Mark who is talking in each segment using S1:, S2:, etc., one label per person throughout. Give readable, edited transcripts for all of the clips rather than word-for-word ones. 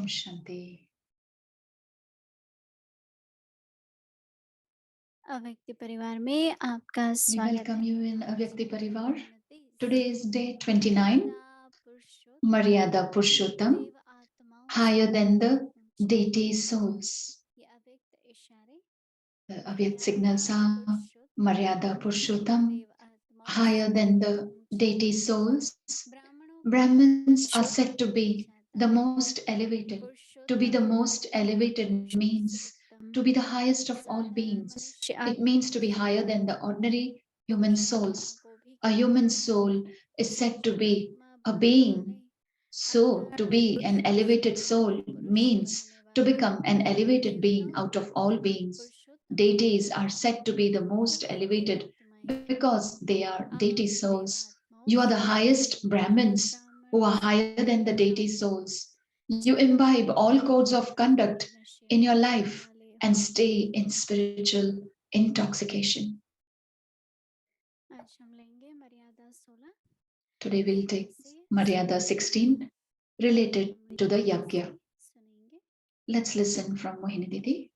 S1: Om Shanti.
S2: अव्यक्ति परिवार में आपका
S1: We
S2: स्वागत
S1: welcome
S2: है।
S1: you in Avyakti Parivar. Today is day 29, Maryada Purshottam, higher than the deity souls. The Avyak signals are Maryada Purshottam, higher than the deity souls. Brahmins are said to be the most elevated. To be the most elevated means to be the highest of all beings. It means to be higher than the ordinary human souls. A human soul is said to be a being. So, to be an elevated soul means to become an elevated being out of all beings. Deities are said to be the most elevated because they are deity souls. You are the highest Brahmins who are higher than the deity souls. You imbibe all codes of conduct in your life and stay in spiritual intoxication. Today we'll take Maryada 16 related to the Yagya. Let's listen from Mohini Didi.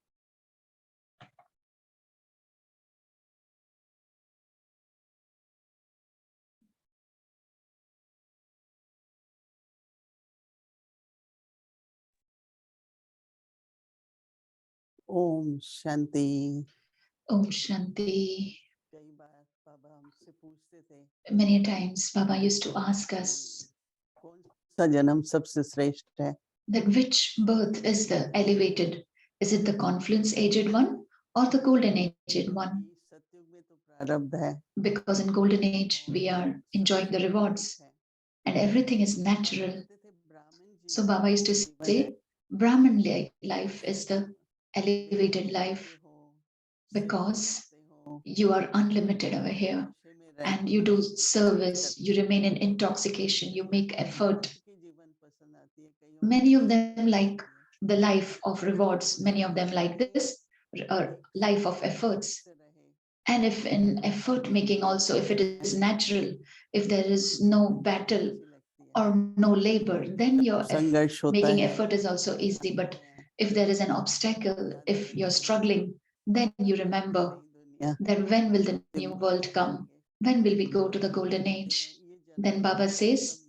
S3: Om Shanti.
S1: Om Shanti. Many times Baba used to ask us that which birth is the elevated? Is it the confluence aged one or the golden aged one? Because in golden age we are enjoying the rewards and everything is natural. So Baba used to say Brahman life is the elevated life because you are unlimited over here and you do service, you remain in intoxication, you make effort. Many of them like the life of rewards, many of them like this life of efforts. And if in effort making also, if it is natural, if there is no battle or no labor, then your making effort is also easy. But if there is an obstacle, if you're struggling, then you remember that when will the new world come? When will we go to the golden age? Then Baba says,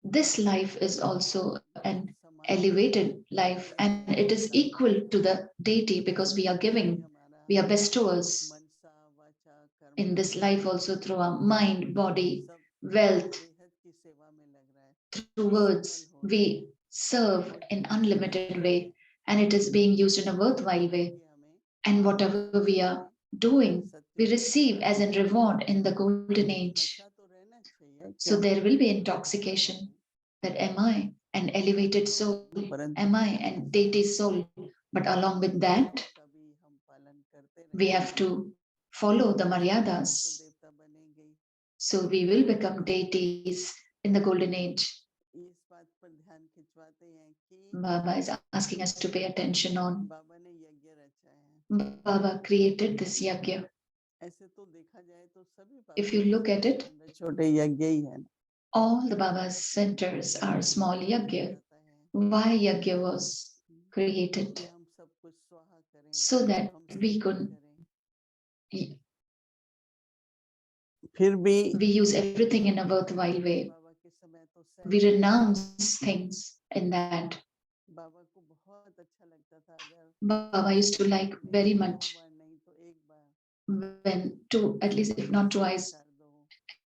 S1: this life is also an elevated life and it is equal to the deity because we are giving, we are bestowers in this life also through our mind, body, wealth, through words. We serve in unlimited way and it is being used in a worthwhile way. And whatever we are doing, we receive as a reward in the golden age. So there will be intoxication that am I an elevated soul? Am I an deity soul? But along with that, we have to follow the Maryadas. So we will become deities in the golden age. Baba is asking us to pay attention on. Baba created this yagya. If you look at it, all the Baba's centers are small yagya. Why yagya was created? So that we could we use everything in a worthwhile way. We renounce things in that. Baba used to like very much when at least if not twice,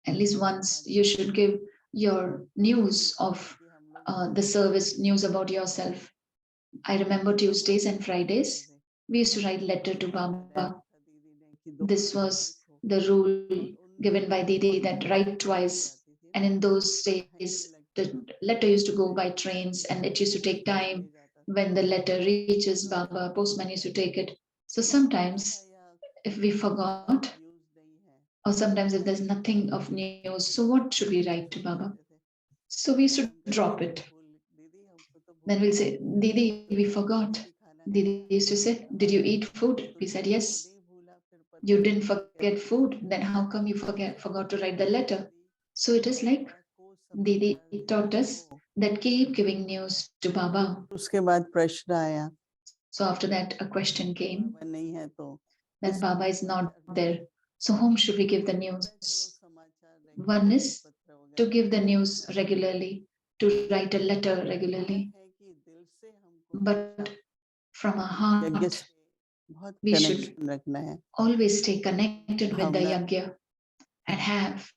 S1: at least once you should give your news of the service, news about yourself. I remember Tuesdays and Fridays, we used to write letter to Baba. This was the rule given by Didi that write twice. And in those days, the letter used to go by trains and it used to take time. When the letter reaches Baba, postman used to take it. So sometimes, if we forgot, or sometimes if there's nothing of news, so what should we write to Baba? So we used to drop it. Then we'll say, Didi, we forgot. Didi used to say, did you eat food? We said, yes. You didn't forget food, then how come you forgot to write the letter? So it is like Didi taught us that keep giving news to Baba.
S3: उसके बाद प्रश्न आया
S1: So after that, a question came,
S3: बाबा नहीं है तो
S1: then
S3: किसको
S1: Baba is not
S3: समाचार
S1: there.
S3: दें?
S1: So whom should we give the
S3: वैसे
S1: news?
S3: तो समाचार
S1: One
S3: रेगुलरली
S1: is
S3: पत्र
S1: to
S3: वगैरह
S1: give the
S3: लिखते
S1: news
S3: रहते हैं,
S1: regularly, to write a letter
S3: यह
S1: regularly.
S3: है कि दिल से हमको
S1: But
S3: हमेशा
S1: from our
S3: यज्ञ
S1: heart,
S3: से बहुत
S1: we should
S3: कनेक्शन रखना है,
S1: always stay connected with the
S3: Bhavna
S1: yagya and have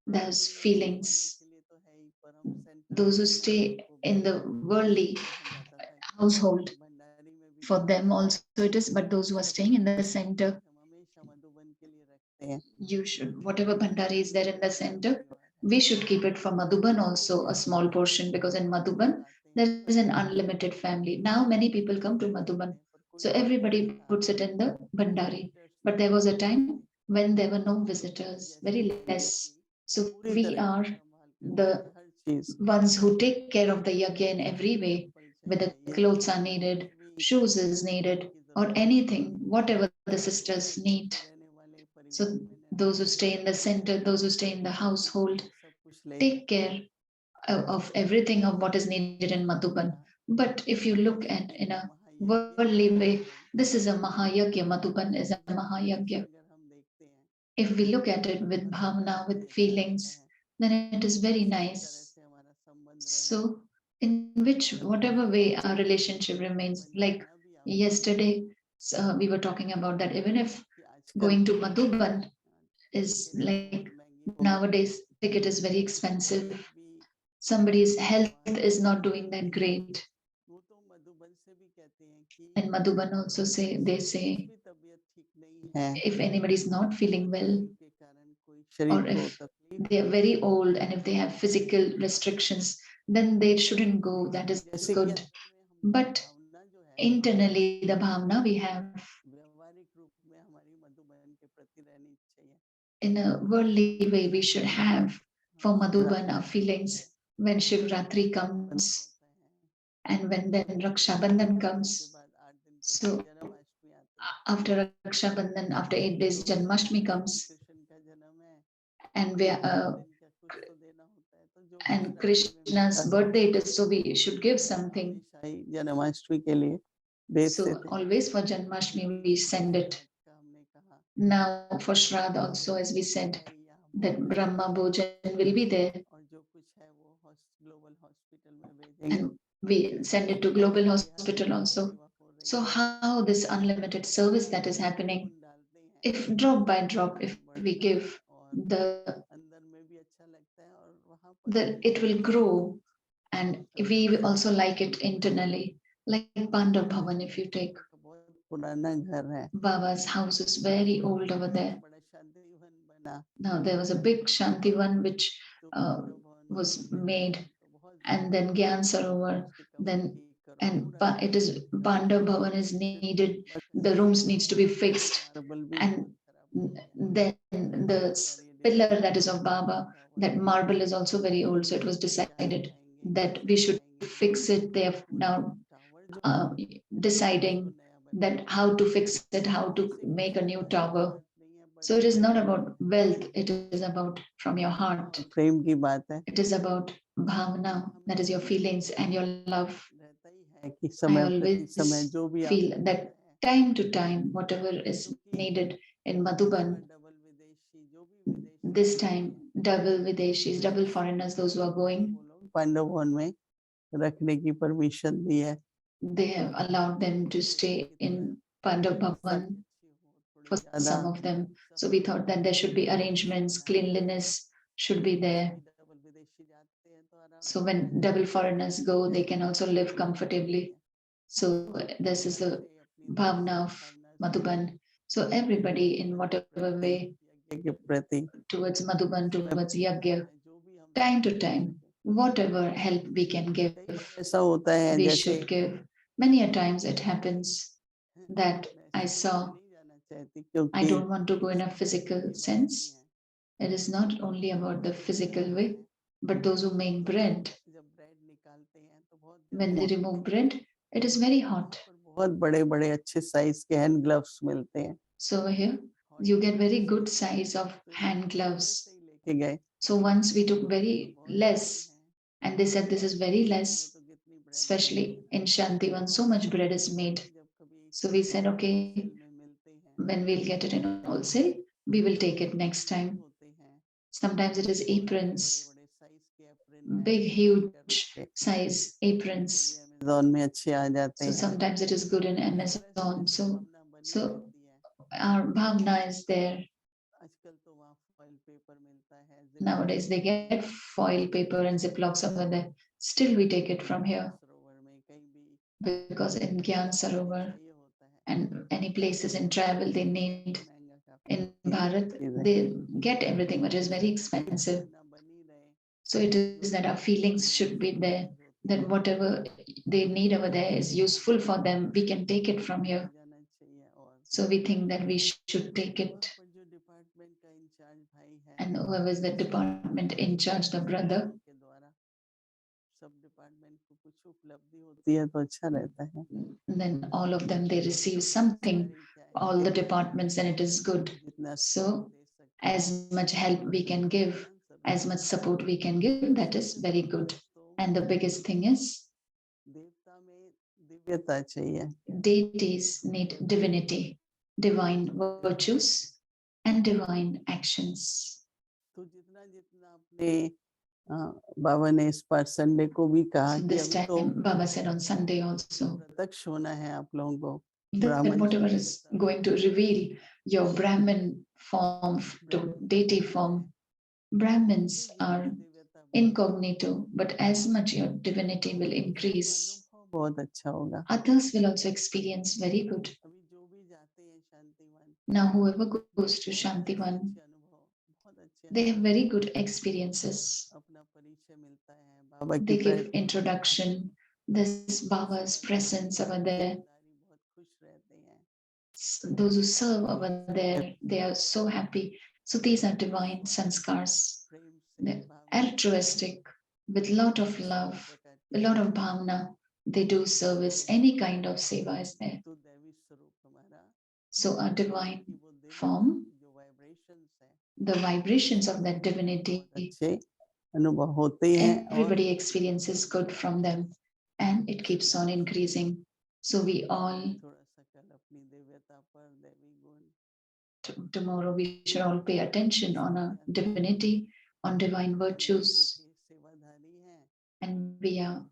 S1: those
S3: प्रापंचिक लोगों वालों
S1: feelings.
S3: के लिए तो है ही, पर हम central
S1: Those who
S3: format
S1: stay
S3: को
S1: in
S3: भी
S1: the worldly
S3: कहा जाता था कि
S1: household,
S3: भंडारी में भी
S1: for
S3: कहा
S1: them
S3: जाता
S1: also it is, but those who are
S3: है
S1: staying in the center,
S3: हम हमेशा मधुबन के लिए रखते हैं,
S1: you should, whatever bhandari is there in the center,
S3: परिवार है,
S1: we should keep it for Madhuban also, a small portion, because in Madhuban, there is an unlimited family. Now many people come to Madhuban. So everybody puts it in the bhandari. But there was a time when there were no visitors, very less. So
S3: पूरी
S1: we
S3: तरह
S1: are
S3: संभाल के
S1: the
S3: रखते हैं, हर चीज
S1: ones who take care of the yagya in every way, whether clothes are needed, shoes is needed, or anything, whatever the sisters need.
S3: रहने वाले
S1: So
S3: परिवार में
S1: those who stay in the center, those who stay in the household,
S3: सब कुछ ले
S1: take care of everything of what is needed in Madhuban. But if you look at in a worldly way, this is a Mahayagya. Madhuban is a Mahayagya.
S3: अगर हम देखते हैं
S1: If we look at it with bhavna, with feelings, then it is very
S3: तरह
S1: nice.
S3: से हमारा संबंध रहे,
S1: So, in which, whatever way our relationship remains, like
S3: जाना भी आवश्यक
S1: yesterday, we were talking about that even if
S3: कि आजकल
S1: going to Madhuban is
S3: ticket
S1: like
S3: बहुत महंगी हो गई,
S1: nowadays, ticket is very expensive.
S3: भी
S1: Somebody's health
S3: बात
S1: is not doing that great.
S3: वो तो मधुबन से भी कहते हैं कि
S1: In Madhuban also say, they say,
S3: भी तबीयत ठीक नहीं है,
S1: if anybody is not feeling well,
S3: के कारण कोई शरीर
S1: or
S3: को
S1: if
S3: तकलीफ
S1: they are very old and if they have physical restrictions, then they shouldn't go. That is
S3: जैसे कि
S1: good.
S3: अंदर में
S1: But
S3: भावना जो है
S1: internally, the bhavna we have
S3: व्यवहारिक रूप में हमारी मधुबन के प्रति रहनी चाहिए,
S1: in a worldly way, we should have for Madhuban our feelings when Shivratri comes and when then Raksha Bandhan comes.
S3: के बाद 8 दिन के
S1: So
S3: बाद जन्माष्टमी आती है,
S1: after Raksha Bandhan, after 8 days, Janmashtami comes,
S3: Krishna का जन्म है,
S1: and we
S3: दिन का कुछ तो देना होता है, तो जो कुछ
S1: and
S3: राशि में
S1: Krishna's
S3: मिलता
S1: birthday it is, so we should give something.
S3: हमेशा ही जन्माष्टमी के लिए भेजते
S1: So
S3: थे,
S1: always for Janmashtami we send it.
S3: का हमने कहा
S1: Now for Shraddha also, as we said,
S3: है यहाँ
S1: that
S3: बहुत
S1: Brahma Bhojan will be there,
S3: और जो कुछ है वो ग्लोबल हॉस्पिटल में भेजेंगे,
S1: and we send it to Global Hospital also.
S3: सेवा हो रही
S1: So
S3: है,
S1: how this unlimited service that is happening,
S3: खून डालते हैं
S1: if drop by drop, if we
S3: बढ़ता है
S1: give,
S3: और
S1: the
S3: अंदर में भी अच्छा लगता है और वहाँ पर
S1: it will grow, and we also like it internally. Like Pandav Bhavan, if you take,
S3: का बहुत पुराना घर है,
S1: Baba's house is very old over there.
S3: बड़ा शांतिवन बना,
S1: Now there was a big Shantivan which
S3: तो
S1: uh,
S3: पांडव भवन
S1: was
S3: में
S1: made,
S3: तो बहुत
S1: and then Gyan Sarovar,
S3: उसकी
S1: then
S3: कमेटी करो,
S1: and
S3: पूरा
S1: it is Pandav Bhavan is needed. The rooms needs to be fixed,
S3: marble भी
S1: and
S3: खराब हो गया,
S1: then the pillar that is of Baba, that marble is also very old. So it was decided that we should fix it. They have now
S3: tower जो
S1: deciding that how to fix it, how to make a new tower.
S3: नहीं है,
S1: So it is not about wealth, it is about from your heart.
S3: प्रेम की बात है,
S1: It is about bhavana, that is your feelings and your love.
S3: रहता ही है कि
S1: I
S3: समय प्रति
S1: always
S3: समय जो भी
S1: feel that time to time, whatever is needed in Madhuban,
S3: double विदेशी जो भी विदेशी
S1: this time, double Videshis, double foreigners, those who are going,
S3: Pandav भवन में रखने की परमिशन दी है,
S1: they have allowed them to stay in Pandav Bhavan for some of them. So we thought that there should be arrangements, cleanliness should be there.
S3: Double विदेशी जाते हैं तो आराम
S1: So when double foreigners go, they can also live comfortably. So this is the bhavna of Madhuban. So everybody in whatever way
S3: के प्रति
S1: towards Madhuban, towards Yagya,
S3: जो भी हम
S1: time to time, whatever help we can give,
S3: ऐसा होता है
S1: we
S3: जैसे
S1: should give. Many a times it happens that I saw,
S3: नहीं जाना चाहती
S1: I
S3: क्योंकि
S1: don't want to go in a physical sense. It is not only about the physical way, but those who make bread,
S3: जब bread निकालते हैं तो बहुत
S1: when they remove bread, it is very hot.
S3: बहुत बड़े बड़े अच्छे साइज के हैंड ग्लव्स मिलते हैं,
S1: So over here, you get very good size of hand gloves.
S3: लेके गए
S1: So once we took very less And they said this is very less, especially in Shantivan, so much bread is made. So we said, okay, when we'll get it in wholesale, we will take it next time. Sometimes it is aprons, big, huge size aprons.
S3: Amazon में अच्छे आ जाते
S1: So
S3: हैं।
S1: sometimes it is good in Amazon. So our bhavna is there.
S3: आजकल तो वहाँ foil paper मिलता है,
S1: Nowadays they get foil paper and ziplocs over there. Still we take it from here
S3: सरोवर में कहीं भी
S1: because in Gyan Sarovar
S3: चाहिए होता है,
S1: and any places in travel they need.
S3: महंगा काफ़ी
S1: In Bharat, they get everything, but it is very expensive.
S3: बनी रहे,
S1: So it is that our feelings should be there, that whatever they need over there is useful for them. We can take it from here.
S3: जाना चाहिए। और
S1: So we think that we should take it.
S3: वहाँ पर जो department का in charge भाई है,
S1: And whoever is the department in charge, the brother,
S3: के द्वारा सब डिपार्टमेंट को कुछ उपलब्धि होती है तो अच्छा रहता है।
S1: then all of them they receive something, all the departments, and it is good.
S3: जितना
S1: So
S3: दे सकते हैं,
S1: as much help we can give, as much support we can give, that is very good. And the biggest thing is
S3: देवता में दिव्यता चाहिए।
S1: deities need divinity, divine virtues, and divine actions.
S3: तो जितना जितना अपने बाबा ने इस पर संडे को भी कहा
S1: So
S3: कि
S1: this
S3: अभी तो
S1: time Baba said on Sunday also
S3: प्रत्यक्ष होना है आप लोगों को,
S1: that
S3: ब्राह्मण
S1: whatever is going to reveal your Brahmin form to deity form, Brahmins are incognito, but as much your divinity will increase,
S3: अनुभव बहुत अच्छा होगा।
S1: others will also experience very good.
S3: अभी जो भी जाते हैं Shantivan,
S1: Now, whoever goes to
S3: बहुत
S1: Shantivan,
S3: अच्छे अनुभव, बहुत अच्छे
S1: they have very good experiences.
S3: अपना परिचय मिलता है, बाबा की
S1: They give introduction, this Baba's presence over there.
S3: बहुत खुश रहते हैं।
S1: Those who serve over there, they are so happy. So these are divine sanskars.
S3: प्रेम से
S1: They're altruistic, with lot of love, a lot of bhavna. They do service. Any kind of seva is there.
S3: तो दैवी स्वरूप हमारा
S1: So a divine
S3: कि वो देवी
S1: form,
S3: जो vibrations है,
S1: the vibrations of that divinity,
S3: अच्छे अनुभव होते हैं और
S1: everybody experiences good from them, and it keeps on increasing. So we all
S3: थोड़ा सा कल अपनी दिव्यता पर दैवी गुण
S1: tomorrow we should all pay attention on a divinity, on divine virtues,
S3: सेवाधारी हैं,
S1: and we are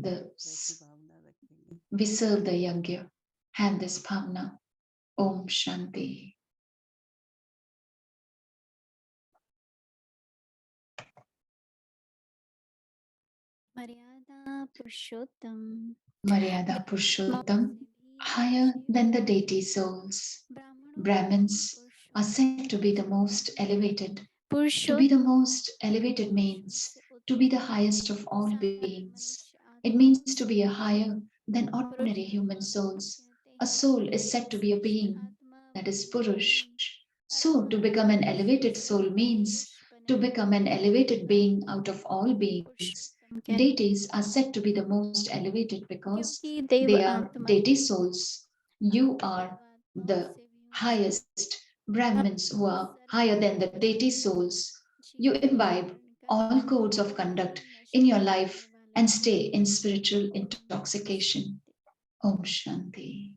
S1: the
S3: ऐसी भावना रखेंगे।
S1: we serve the yagya. Have this bhavna. Om Shanti.
S2: Maryada Purshottam.
S1: Maryada Purshottam, higher than the deity souls. Brahmins are said to be the most elevated. To be the most elevated means to be the highest of all beings. It means to be a higher than ordinary human souls. A soul is said to be a being, that is Purush. So to become an elevated soul means to become an elevated being out of all beings. Deities are said to be the most elevated because they are deity souls. You are the highest Brahmins who are higher than the deity souls. You imbibe all codes of conduct in your life and stay in spiritual intoxication. Om Shanti.